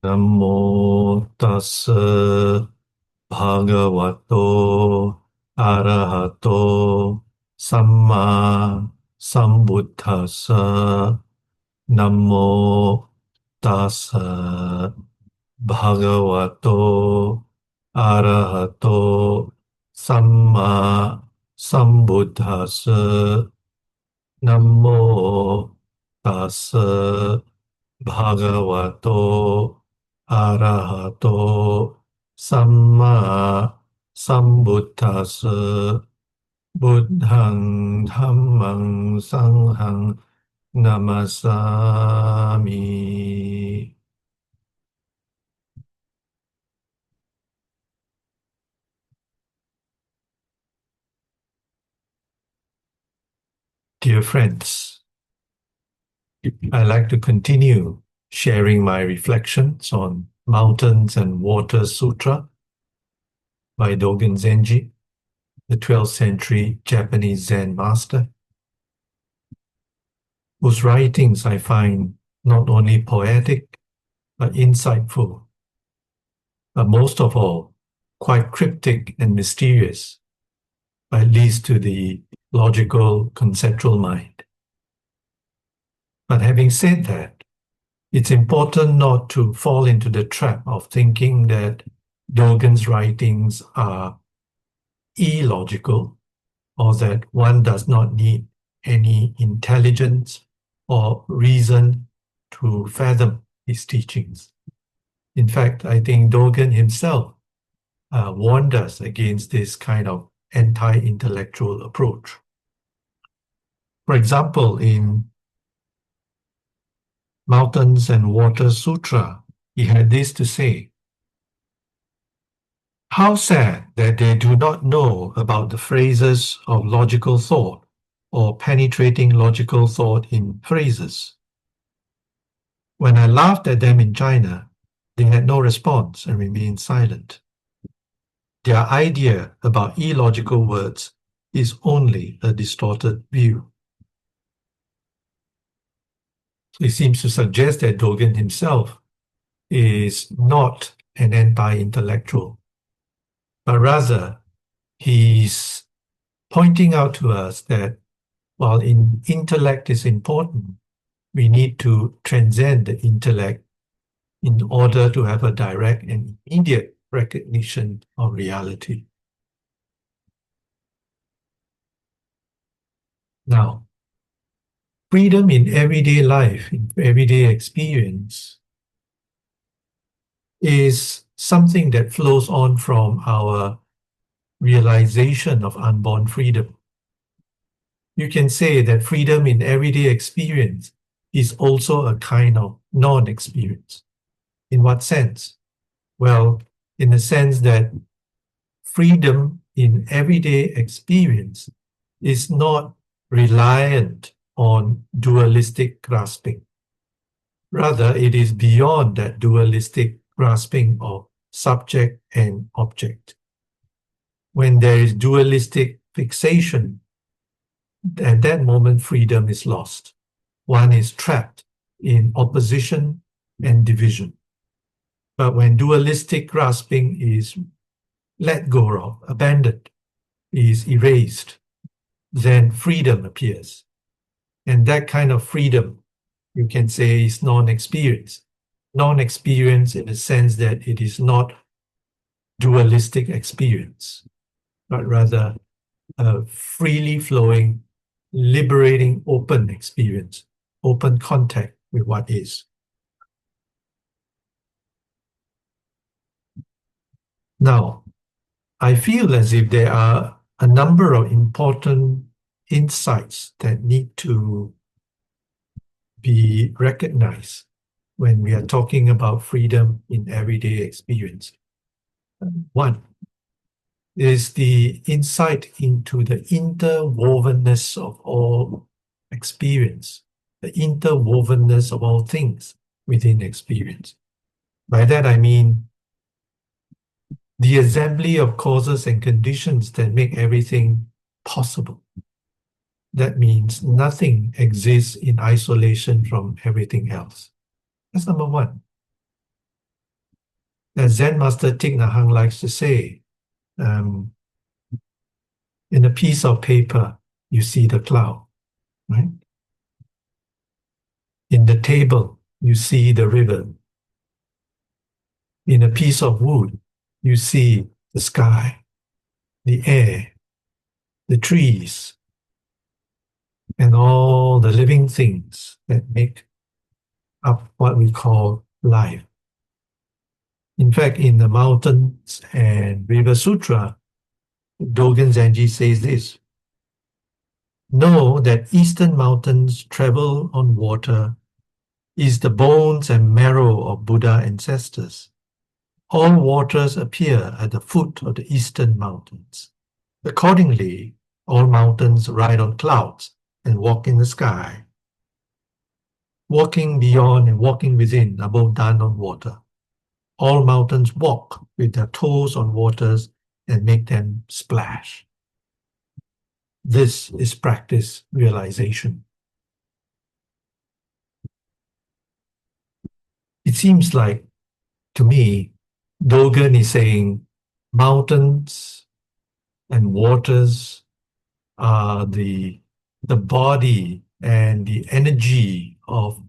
Namo tassa bhagavato arahato samma sambuddhassa. Namo tassa bhagavato arahato samma sambuddhassa. Namo tassa bhagavato arahato samma sambuddhassa. Buddhang dhammang sanghang namasami. Dear friends, I'd like to continue sharing my reflections on Mountains and Water Sutra by Dogen Zenji, the 12th century Japanese Zen master, whose writings I find not only poetic but insightful, but most of all, quite cryptic and mysterious, at least to the logical, conceptual mind. But having said that, it's important not to fall into the trap of thinking that Dogen's writings are illogical, or that one does not need any intelligence or reason to fathom his teachings. In fact, I think Dogen himself warned us against this kind of anti-intellectual approach. For example, in Mountains and Water Sutra, he had this to say: "How sad that they do not know about the phrases of logical thought or penetrating logical thought in phrases. When I laughed at them in China, they had no response and remained silent. Their idea about illogical words is only a distorted view." So he seems to suggest that Dogen himself is not an anti-intellectual, but rather he's pointing out to us that while intellect is important, we need to transcend the intellect in order to have a direct and immediate recognition of reality. Now, freedom in everyday life, in everyday experience, is something that flows on from our realization of unborn freedom. You can say that freedom in everyday experience is also a kind of non-experience. In what sense? Well, in the sense that freedom in everyday experience is not reliant on dualistic grasping. Rather, it is beyond that dualistic grasping of subject and object. When there is dualistic fixation, at that moment freedom is lost. One is trapped in opposition and division. But when dualistic grasping is let go of, abandoned, is erased, then freedom appears. And that kind of freedom, you can say, is non-experience. Non-experience in the sense that it is not dualistic experience, but rather a freely flowing, liberating, open experience, open contact with what is. Now, I feel as if there are a number of important insights that need to be recognized when we are talking about freedom in everyday experience. One is the insight into the interwovenness of all experience, the interwovenness of all things within experience. By that I mean the assembly of causes and conditions that make everything possible. That means nothing exists in isolation from everything else. That's number one. As Zen Master Thich Nhat Hanh likes to say, in a piece of paper, you see the cloud, right? In the table, you see the river. In a piece of wood, you see the sky, the air, the trees, and all the living things that make up what we call life. In fact, in the Mountains and River Sutra, Dogen Zenji says this: know that eastern mountains travel on water is the bones and marrow of Buddha ancestors. All waters appear at the foot of the eastern mountains. Accordingly, all mountains ride on clouds and walk in the sky. Walking beyond and walking within are both done on water. All mountains walk with their toes on waters and make them splash. This is practice realization. It seems like, to me, Dogen is saying mountains and waters are the body and the energy of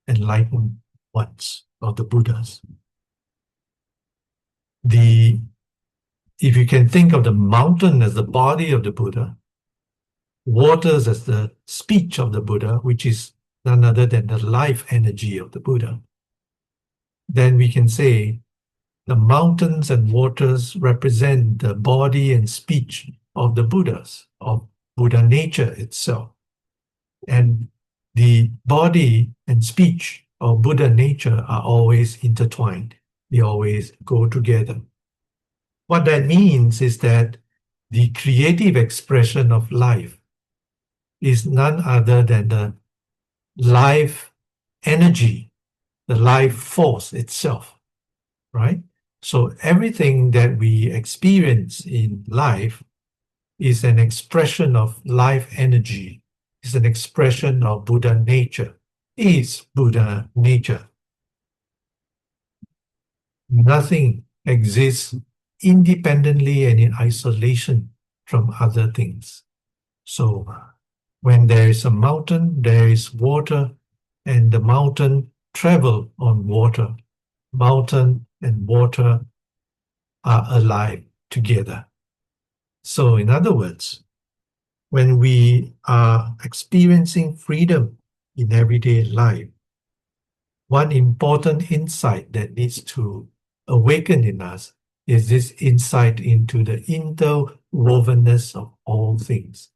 enlightened ones, of the Buddhas. If you can think of the mountain as the body of the Buddha, waters as the speech of the Buddha, which is none other than the life energy of the Buddha, then we can say the mountains and waters represent the body and speech of the Buddhas, of Buddha nature itself. And the body and speech of Buddha nature are always intertwined. They always go together. What that means is that the creative expression of life is none other than the life energy, the life force itself, right? So everything that we experience in life is an expression of life energy, is an expression of Buddha nature, is Buddha nature. Nothing exists independently and in isolation from other things. So when there is a mountain, there is water, and the mountain travel on water. Mountain and water are alive together. So in other words, when we are experiencing freedom in everyday life, one important insight that needs to awaken in us is this insight into the interwovenness of all things.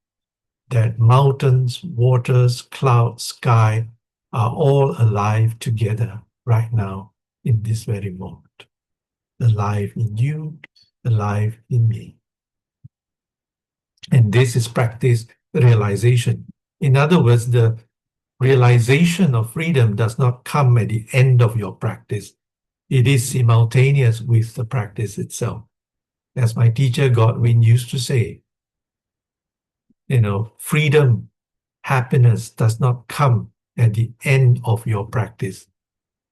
That mountains, waters, clouds, sky are all alive together right now in this very moment. Alive in you, alive in me. And this is practice realization. In other words, the realization of freedom does not come at the end of your practice. It is simultaneous with the practice itself. As my teacher Godwin used to say, freedom, happiness does not come at the end of your practice.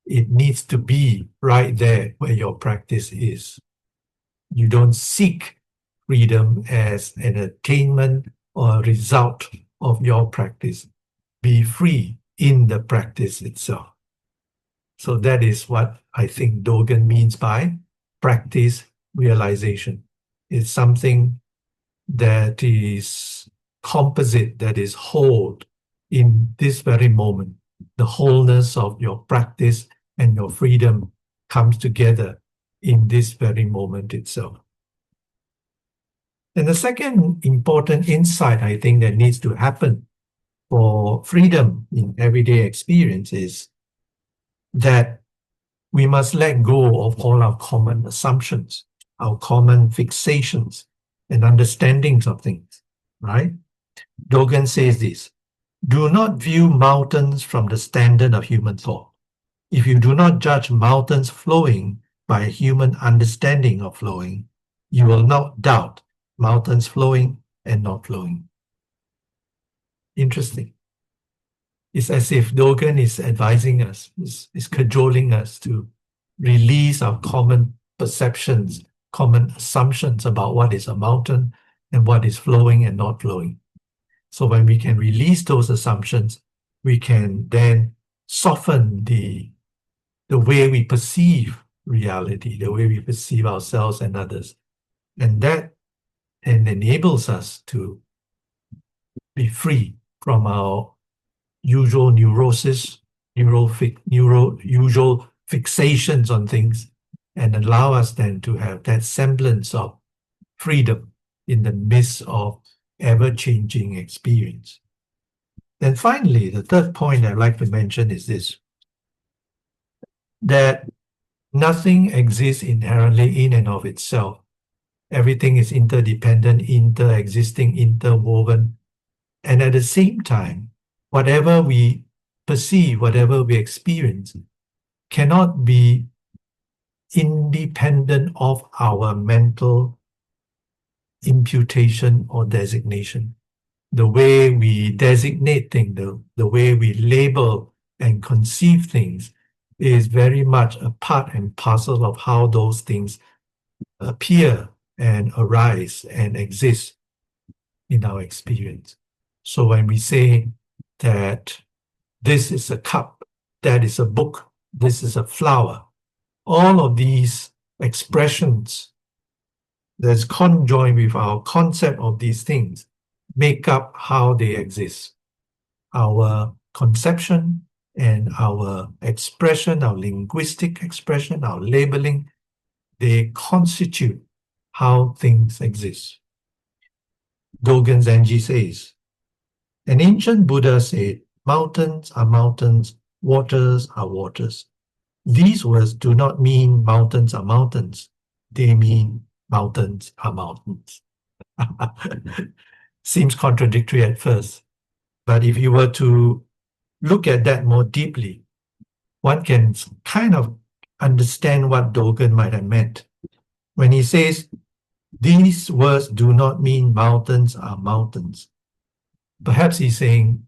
It needs to be right there where your practice is. You don't seek freedom as an attainment or a result of your practice. Be free in the practice itself. So that is what I think Dogen means by practice realization. It's something that is composite, that is whole in this very moment. The wholeness of your practice and your freedom comes together in this very moment itself. And the second important insight I think that needs to happen for freedom in everyday experience is that we must let go of all our common assumptions, our common fixations and understandings of things, right? Dogen says this: do not view mountains from the standard of human thought. If you do not judge mountains flowing by a human understanding of flowing, you will not doubt mountains flowing and not flowing. Interesting. It's as if Dogen is advising us, is cajoling us to release our common perceptions, common assumptions about what is a mountain and what is flowing and not flowing. So when we can release those assumptions, we can then soften the way we perceive reality, the way we perceive ourselves and others. And that enables us to be free from our usual neurosis, usual fixations on things, and allow us then to have that semblance of freedom in the midst of ever-changing experience. Then finally, the third point I'd like to mention is this, that nothing exists inherently in and of itself. Everything is interdependent, inter-existing, interwoven. And at the same time, whatever we perceive, whatever we experience, cannot be independent of our mental imputation or designation. The way we designate things, the way we label and conceive things is very much a part and parcel of how those things appear and arise and exist in our experience. So when we say that this is a cup, that is a book, this is a flower, all of these expressions that's conjoined with our concept of these things make up how they exist. Our conception and our expression, our linguistic expression, our labeling, they constitute how things exist. Dogen Zenji says, an ancient Buddha said, mountains are mountains, waters are waters. These words do not mean mountains are mountains. They mean mountains are mountains. Seems contradictory at first, but if you were to look at that more deeply, one can kind of understand what Dogen might have meant. When he says, these words do not mean mountains are mountains. Perhaps he's saying,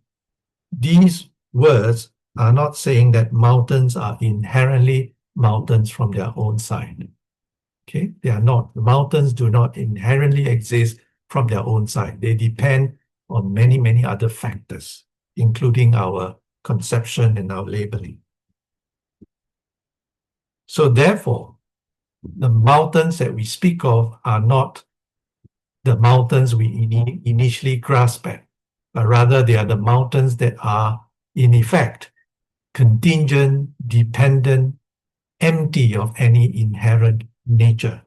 these words are not saying that mountains are inherently mountains from their own side. Okay, they are not. The mountains do not inherently exist from their own side. They depend on many, many other factors, including our conception and our labeling. So therefore, the mountains that we speak of are not the mountains we initially grasp at, but rather they are the mountains that are, in effect, contingent, dependent, empty of any inherent nature.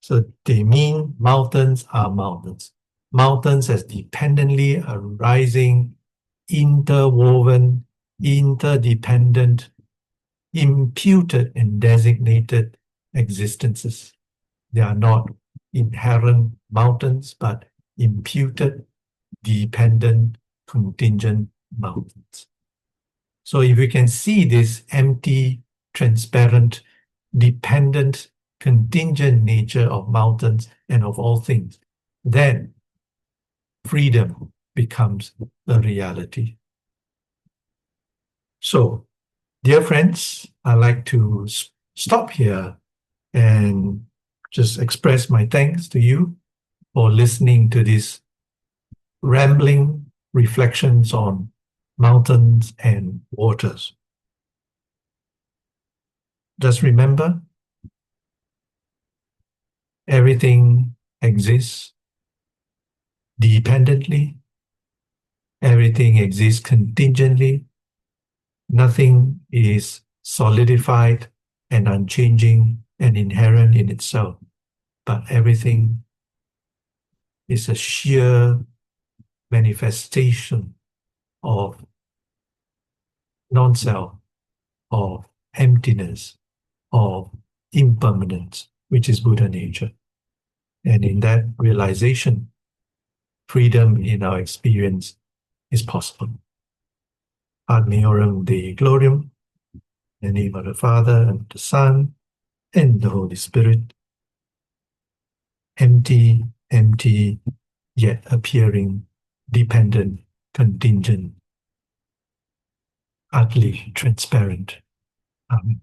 So they mean mountains are mountains. Mountains as dependently arising, interwoven, interdependent, imputed and designated existences. They are not inherent mountains, but imputed, dependent, contingent mountains. So if we can see this empty, transparent, dependent, contingent nature of mountains and of all things, then freedom becomes a reality. So, dear friends, I'd like to stop here and just express my thanks to you for listening to these rambling reflections on mountains and waters. Just remember, everything exists dependently, everything exists contingently, nothing is solidified and unchanging and inherent in itself, but everything is a sheer manifestation of non-self, of emptiness, of impermanence, which is Buddha nature. And in that realization, freedom in our experience is possible. Ad Meorum Dei Gloriam, in the name of the Father, and the Son, and the Holy Spirit. Empty, empty, yet appearing, dependent, contingent, utterly transparent. Amen.